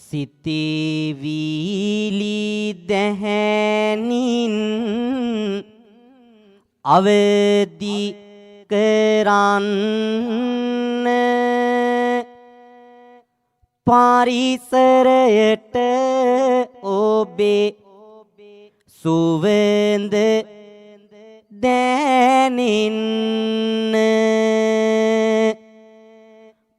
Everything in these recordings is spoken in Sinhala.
සිතවිලි දැහැනින් අවදි කරන්න පරිසරයට ඔබේ සුවඳ දැනෙන්න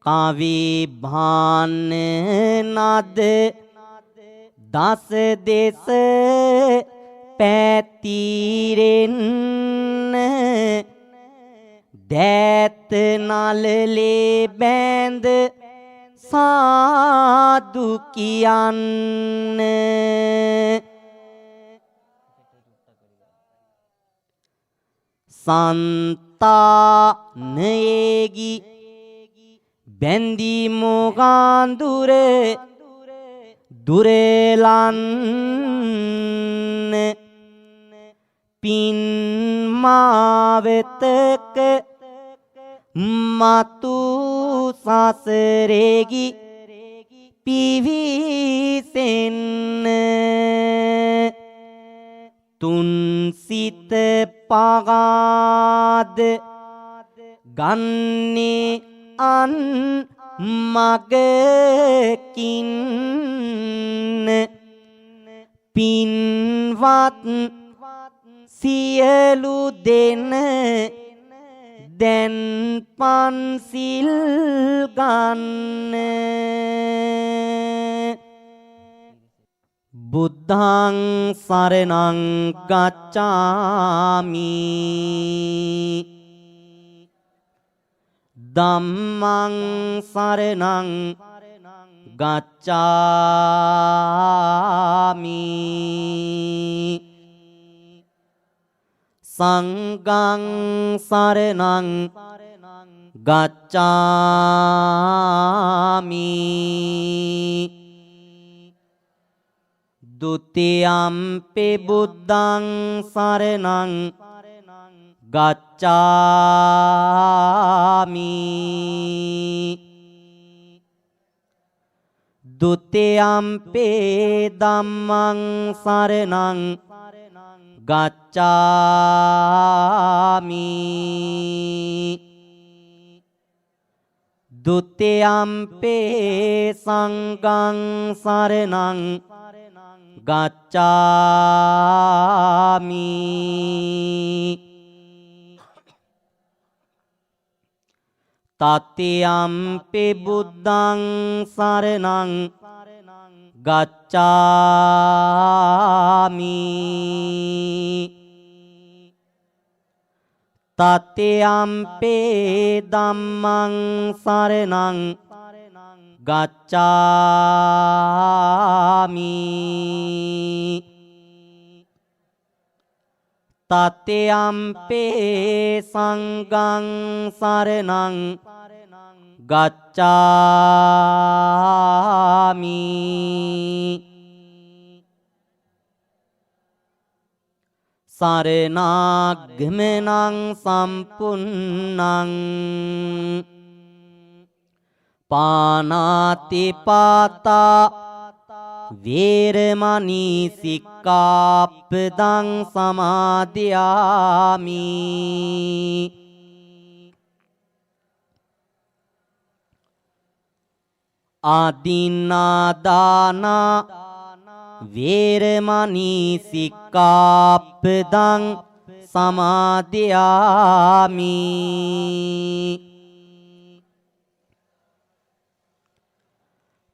කවි භාන නද දස දෙස පැතිරෙන්න දෑත නලලේ බැඳ සාදු කියන්න සන්තානයේගි බැඳි මොගාඳුර දුරලන්න පින් මාවෙතක මතු සසරේගි පිවිසෙන්න තුන් සිත පගාද ගන්නේ අන් මගකින් පින්වත් සියලු දෙන දැන් පන්සිල් ගන්න බුද්ධං සරණං ගච්ඡාමි ධම්මං සරණං ගච්ඡාමි සංඝං සරණං ගච්ඡාමි ဒုတိယံ පි බුද්ධං සරණං ගච්ඡාමි ဒုတိယံ පි ධම්මං සරණං ගච්ඡාමි ဒုတိယံ පි සංඝං සරණං ගච්ඡාමි တတိယံ පි බුද්ධං සරණං ගච්ඡාමි တတိယံ පි ධම්මං සරණං ගච්ඡාමි တတိယံ පි සංඝං සරණං ගච්ඡාමි สารณักเมนังสัมปุณนังปานาติปาตาเวรมณีสิกขาปดังสมาธิยามิอาดินนาดานาเวรมณีสิกขาปดังสมาธิยามิ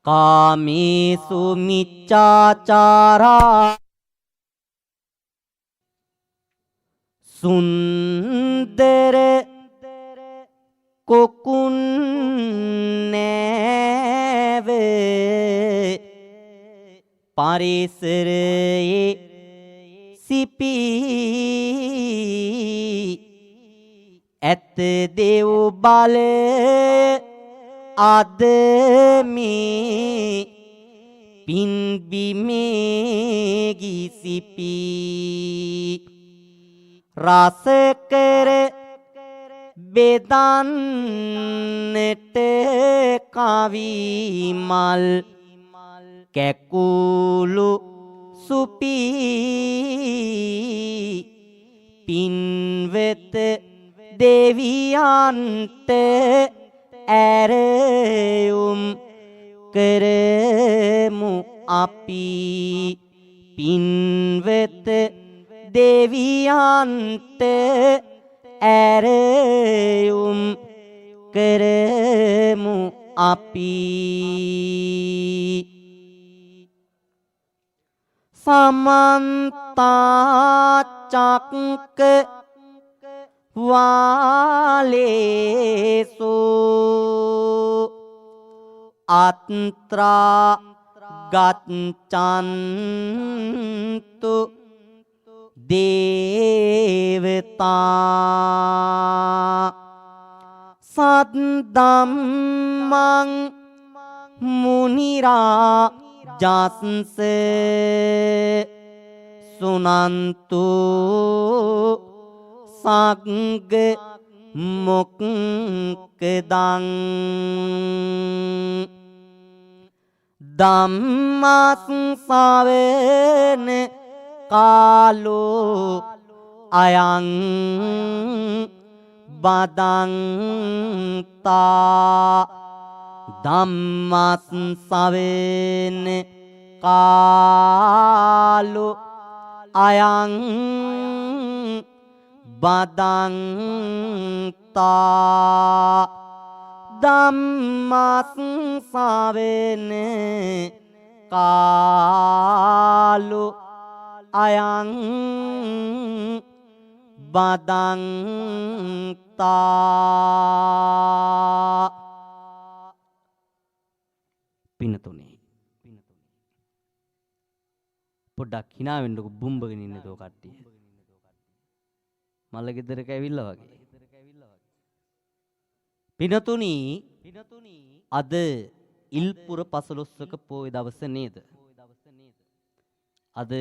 กามิสุมิจฉาจาราสุนเดรกุกุนเนเวපරිසරයේ සිපි ඇත දෙව් බල අද මේ පින්බිමේ ගිසිපි රස කර බෙදන්නට කවි මල් කැකුළු සුපි පින්වෙත දෙවියන්ට ඇරයුම් කරමු අපි පින්වෙත දෙවියන්ට ඇරයුම් කරමු අපි සමන්තා චක්ක වාලේසු අත්‍රා ගච්ඡන්තු දේවතා සද්දම්මං මුනිරා ජස්ස සුනන්තු සග්ග මොක්කදං ධම්මස් ශාවන කාලෝ අයං බදන්තා ධම්මස් ශාවන කාලෝ අයං බදන්තා ධම්මස් ශාවන කාලෝ අයං බදන්තා පිනතුනේ පොඩ්ඩක් hina වෙන්නකො බුම්බගෙන ඉන්නේ තෝ කට්ටිය මල්ල ගෙදරක ඇවිල්ලා වගේ පිනතුනි අද ඉල්පුර පසළොස්වක පෝය දවස නේද අද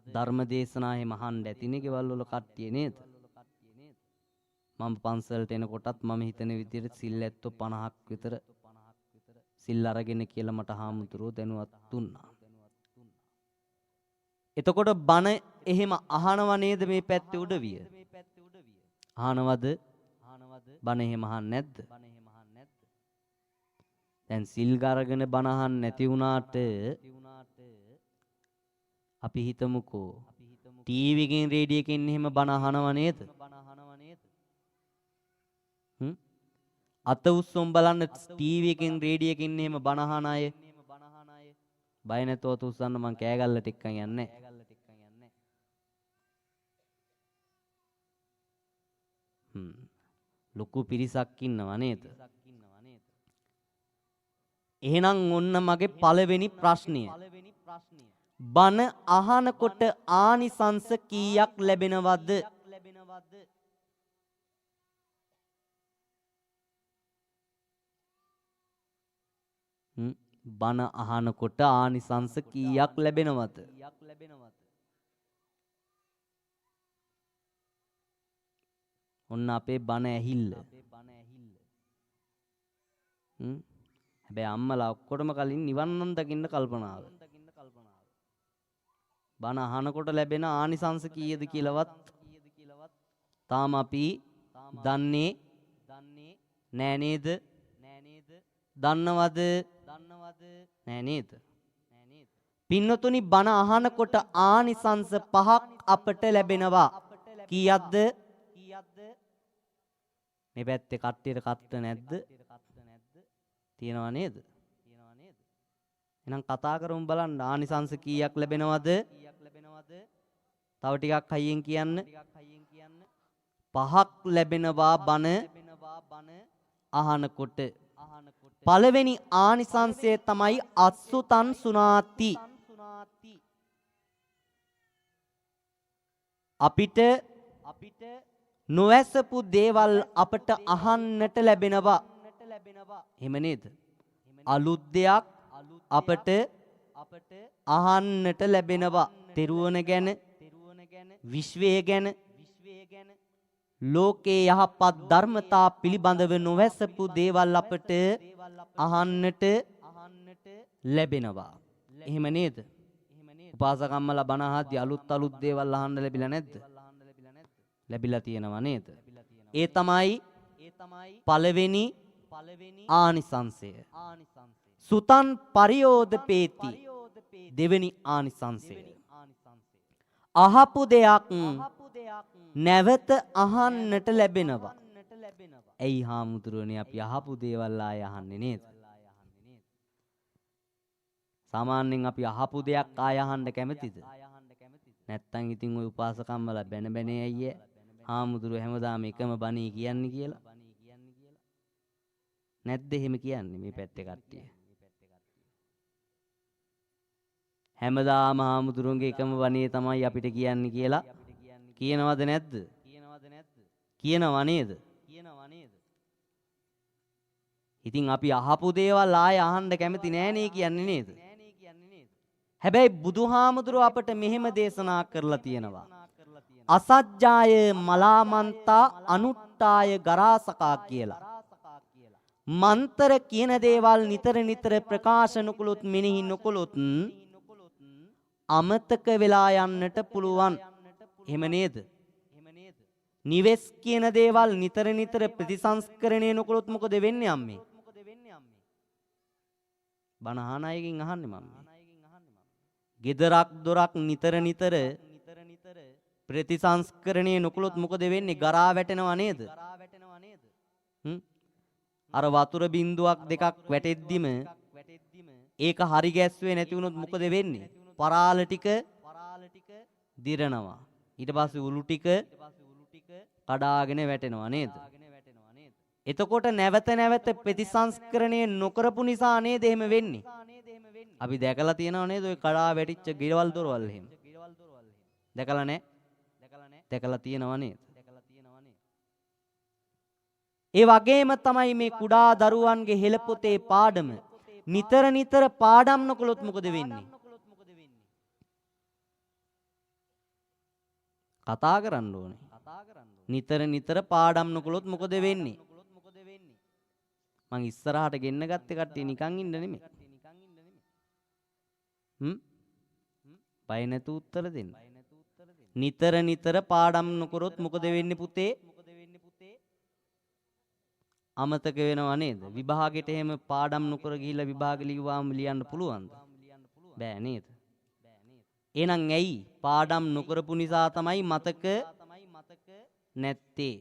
ධර්ම දේශනාවේ මහන් ඇතිනේ ගෙවල් වල කට්ටිය නේද මම පන්සලට එනකොටත් මම හිතන විදිහට සිල් ඇත්තෝ 50ක් විතර සිල් අරගෙන කියලා මට හාමුදුරුවෝ දැනුවත් දුන්නා එතකොට බණ එහෙම අහනව නේද මේ පැත්තේ උඩවිය අහනවද බණ එහෙම අහන්නේ නැද්ද දැන් සිල් ගාරගෙන බණ අහන්න නැති වුණාට අපි හිතමුකෝ ටීවී එකෙන් රේඩියෝ එකෙන් එහෙම බණ අහනව නේද අත උස්සොම් බලන්න ටීවී එකෙන් රේඩියෝ එකෙන් එහෙම බණ අහන අය බය නැතුව අත උස්සන්න මං කෑගල්ලට එක්කන් යන්නේ ලොකු පිරිසක් ඉන්නව නේද එහෙනම් ඔන්න මගේ පළවෙනි ප්‍රශ්නය බණ අහනකොට ආනිසංස කීයක් ලැබෙනවද බණ අහනකොට ආනිසංස කීයක් ලැබෙනවද ඔන්න අපේ බණ ඇහිල්ල හැබැයි අම්මලා ඔක්කොටම කලින් නිවන් නම් දකින්න කල්පනාව බණ අහනකොට ලැබෙන ආනිසංස කීයද කියලාවත් තාම අපි දන්නේ නෑ නේද දන්නවද නෑ නේද පින්නතුනි බණ අහනකොට ආනිසංස 5ක් අපට ලැබෙනවා කීයක්ද මේ පැත්තේ කට්ටියට කට්ට නැද්ද තියනවා නේද එහෙනම් කතා කරමු බලන්න ආනිසංස කීයක් ලැබෙනවද තව ටිකක් හයියෙන් කියන්න 5ක් ලැබෙනවා බණ අහනකොට පළවෙනි ආනිසංසය තමයි අස්සුතං සුනාති අපිට නොඇසපු දේවල් අපට අහන්නට ලැබෙනවා එහෙම නේද අලුත් දෙයක් අපට අහන්නට ලැබෙනවා තෙරුවන ගැන විශ්වය ගැන ලෝකේ යහපත් ධර්මතා පිළිබඳව නොඇසපු දේවල් අපට අහන්නට ලැබෙනවා එහෙම නේද? උපාසකම්මලා බණ අහද්දී අලුත් දේවල් අහන්න ලැබිලා නැද්ද? ලැබිලා තියෙනවා නේද? ඒ තමයි පළවෙනි ආනිසංසය. සුතං පරියෝදපේති දෙවෙනි ආනිසංසය. අහපු දෙයක් නැවත අහන්නට ලැබෙනවා. ඇයි හාමුදුරුවනේ අපි අහපු දේවල් ආය අහන්නේ නේද? සාමාන්‍යයෙන් අපි අහපු දෙයක් ආය අහන්න කැමතිද? නැත්තම් ඉතින් ওই උපාසකම්මලා බැන බැනේ අයියේ හාමුදුරුවෝ හැමදාම එකම බණී කියන්නේ කියලා. නැද්ද එහෙම කියන්නේ මේ පැත්තේ කට්ටිය? හැමදාම හාමුදුරුවන්ගේ එකම වණේ තමයි අපිට කියන්නේ කියලා කියනවද නැද්ද? කියනවා නේද? ඉතින් අපි අහපු දේවල් ආය අහන්න කැමති නෑනේ කියන්නේ නේද? හැබැයි බුදුහාමුදුරුව අපට මෙහෙම දේශනා කරලා තියෙනවා. අසජ්ජාය මලාමන්තා අනුට්ටාය ගරාසකා කියලා. මන්තර කියන දේවල් නිතර නිතර ප්‍රකාශ නොකළොත් මෙනෙහි නොකළොත් අමතක වෙලා යන්නට පුළුවන්. එහෙම නේද? නිවෙස් කියන දේවල් නිතර නිතර ප්‍රතිසංස්කරණය නොකළොත් මොකද වෙන්නේ අම්මේ? බණ අහන අයගෙන් අහන්නේ මම. ගෙදරක් දොරක් නිතර නිතර ප්‍රතිසංස්කරණය නොකළොත් මොකද වෙන්නේ? ගරා වැටෙනවා නේද? අර වතුර බින්දුවක් දෙකක් වැටෙද්දිම ඒක හරි ගැස්සුවේ නැති වුණොත් මොකද වෙන්නේ? පරාල ටික දිරනවා. ඊට පස්සේ උළු ටික කඩාගෙන වැටෙනවා නේද? එතකොට නැවත නැවත ප්‍රතිසංස්කරණය නොකරපු නිසා නේද එහෙම වෙන්නේ? අපි දැකලා තියෙනව නේද ඔය කඩා වැටිච්ච ගෙවල් දොරවල් එහෙම? දැකලා නැහැ? දැකලා තියෙනව නේද? ඒ වගේම තමයි මේ කුඩා දරුවන්ගේ හෙළපොතේ පාඩම. නිතර නිතර පාඩම් නොකළොත් මොකද වෙන්නේ? කතා කරන්න ඕනේ. නිතර නිතර පාඩම් නොකළොත් මොකද වෙන්නේ? මං ඉස්සරහට ගෙන්න ගත්තේ කට්ටිය නිකන් ඉන්න නෙමෙයි. බය නැතු උත්තර දෙන්න. නිතර නිතර පාඩම් නොකරොත් මොකද වෙන්නේ පුතේ? අමතක වෙනවා නේද? විභාගෙට එහෙම පාඩම් නොකර ගිහිල්ලා විභාගෙ ලියුවාම ලියන්න පුළුවන්ද? බෑ නේද? එහෙනම් ඇයි? පාඩම් නොකරපු නිසා තමයි මතක නැත්තේ.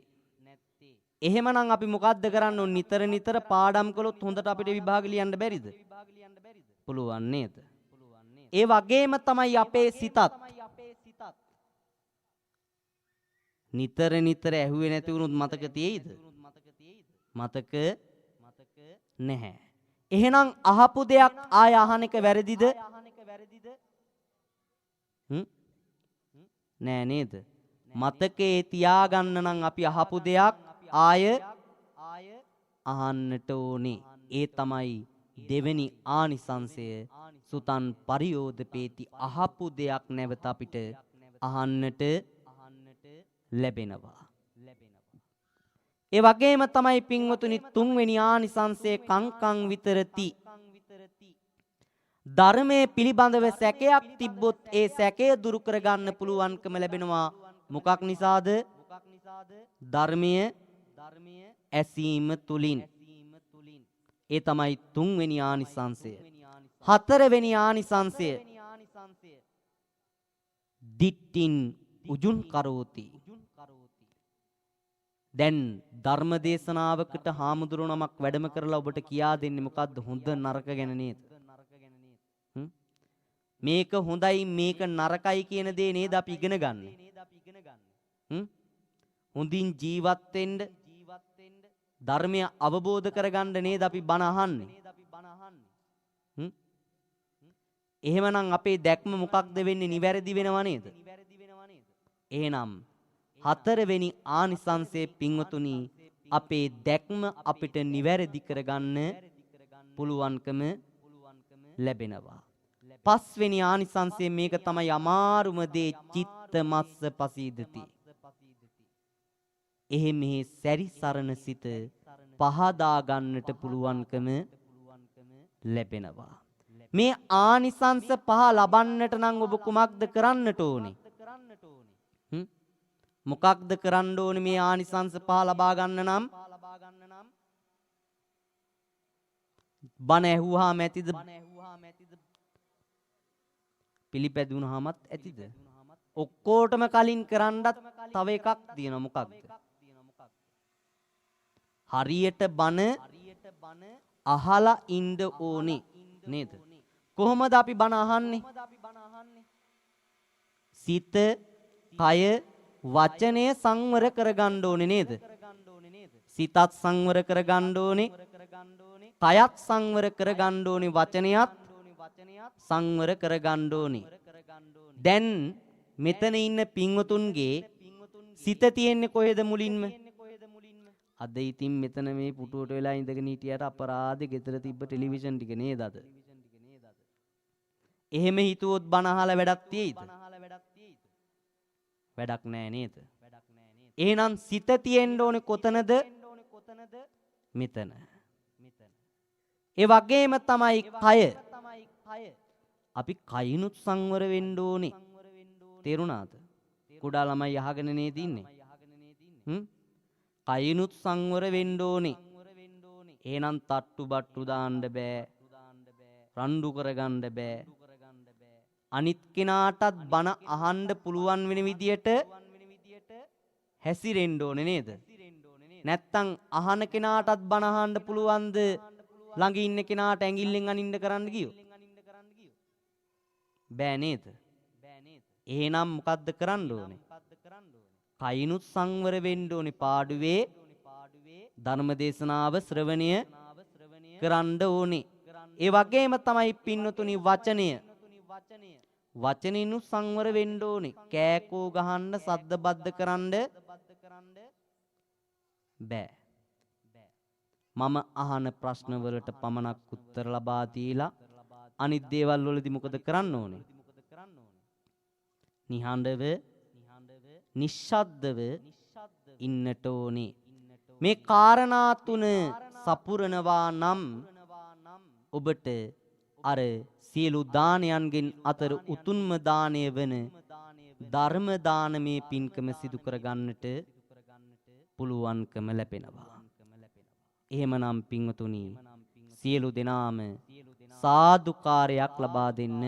එහෙමනම් අපි මොකද්ද කරන්න ඕනේ? නිතර නිතර පාඩම් කළොත් හොඳට අපිට විභාගෙ ලියන්න බැරිද? පුළුවන් නේද? ඒ වගේම තමයි අපේ සිතත්. නිතර නිතර ඇහුවේ නැති වුණොත් මතක තියෙයිද? මතක නැහැ. එහෙනම් අහපු දෙයක් ආය අහන එක වැරදිද? නෑ නේද? මතකේ තියාගන්න නම් අපි අහපු දෙයක් ආය අහන්නට ඕනේ. ඒ තමයි දෙවෙනි ආනිසංසය. සුතං පරියෝදපේති. අහපු දෙයක් නැවත අපිට අහන්නට ලැබෙනවා. ඒ වගේම තමයි පින්වතුනි තුන්වෙනි ආනිසංසය කංකං විතරති. ධර්මයේ පිළිබඳව සැකයක් තිබ්බොත් ඒ සැකය දුරු කරගන්න පුළුවන්කම ලැබෙනවා. මොකක් නිසාද? ධර්මය ඇසීම තුලින්. ඒ තමයි තුන්වෙනි ආනිසංසය. හතරවෙනි ආනිසංසය දිට්ඨින් උජුන් කරෝති. දැන් ධර්ම දේශනාවකට හාමුදුරුවෝ නමක් වැඩම කරලා ඔබට කියා දෙන්නේ මොකද්ද? හොඳ නරක ගැන නේද? මේක හොඳයි මේක නරකයි කියන දේ නේද අපි ඉගෙන ගන්න. හොඳින් ජීවත් වෙන්න ධර්මය අවබෝධ කරගන්න නේද අපි බණ අහන්නේ. එහෙමනම් අපේ දැක්ම මොකක්ද වෙන්නේ? නිවැරදි වෙනව නේද? එහෙනම් හතරවෙනි ආනිසංසයේ පින්වතුනි අපේ දැක්ම අපිට නිවැරදි කරගන්න පුළුවන්කම ලැබෙනවා. පස්වෙනි ආනිසංසය මේක තමයි අමාරුම දේ. චිත්ත මස්ස පසීදති. එහෙමෙහි සැරිසරන සිත පහදා ගන්නට පුළුවන්කම ලැබෙනවා. මේ ආනිසංස පහ ලබන්නට නම් ඔබ කුමක්ද කරන්නට ඕනේ? මොකක්ද කරන්න ඕනේ මේ ආනිසංස පහ ලබා ගන්න නම්? බණ ඇහුවාම ඇතිද? පිළිපැදුනහමත් ඇතිද? ඔක්කොටම කලින් කරන්නත් තව එකක් තියෙනවා. මොකක්ද? හරියට බණ අහලා ඉන්න ඕනේ නේද? කොහොමද අපි බණ අහන්නේ? සිත, කය, වචනය සංවර කරගන්න ඕනේ නේද? සිතත් සංවර කරගන්න ඕනේ, කයත් සංවර කරගන්න ඕනේ, වචනයත් සංවර කරගන්න ඕනේ. දැන් මෙතන ඉන්න පින්වතුන්ගේ සිත තියෙන්නේ කොහෙද මුලින්ම? අද ඉතින් මෙතන මේ පුටුවට වෙලා ඉඳගෙන හිටියට අපරාධෙ ගෙදර තිබ්බ ටෙලිවිෂන් ටික නේද අද? එහෙම හිතුවොත් බණ අහලා වැඩක් තියෙයිද? වැඩක් නෑ නේද? එහෙනම් සිත තියෙන්න ඕනේ කොතනද? මෙතන. ඒ වගේම තමයි කය. අපි කයිනුත් සංවර වෙන්න ඕනේ. තේරුණාද? කුඩා ළමයි අහගෙන නේද ඉන්නේ? කයිනුත් සංවර වෙන්න ඕනේ. එහෙනම් තට්ටු බට්ටු දාන්න බෑ. රණ්ඩු කරගන්න බෑ. අනිත් කෙනාටත් බන අහන්න පුළුවන් වෙන විදියට හැසිරෙන්න ඕනේ නේද? නැත්තම් අහන කෙනාටත් බන අහන්න පුළුවන්ද ළඟ ඉන්න කෙනාට ඇඟිල්ලෙන් අනින්න කරන්න ගියොත්? බෑ නේද? එහෙනම් මොකද්ද කරන්න ඕනේ? කයිනුත් සංවර වෙන්න ඕනේ. පාඩුවේ ධර්ම දේශනාව ශ්‍රවණය කරන්න ඕනේ. ඒ වගේම තමයි පින්නතුනි වචනය. වචනිනු සංවර වෙන්න ඕනේ. කෑකෝ ගහන්න සද්ද බද්ද කරන්න බෑ. මම අහන ප්‍රශ්න වලට පමණක් උත්තර ලබා දීලා අනිත් දේවල් වලදී මොකද කරන්න ඕනේ? නිහඬව නිශ්ශබ්දව ඉන්නට ඕනේ. මේ කාරණා තුන සපුරනවා නම් ඔබට අර සියලු දානයන්ගෙන් අතර උතුම්ම දානය වන ධර්ම දානමේ පින්කම සිදු කරගන්නට පුළුවන්කම ලැබෙනවා. එහෙමනම් පින්වතුනි සියලු දෙනාම සාදුකාරයක් ලබා දෙන්න.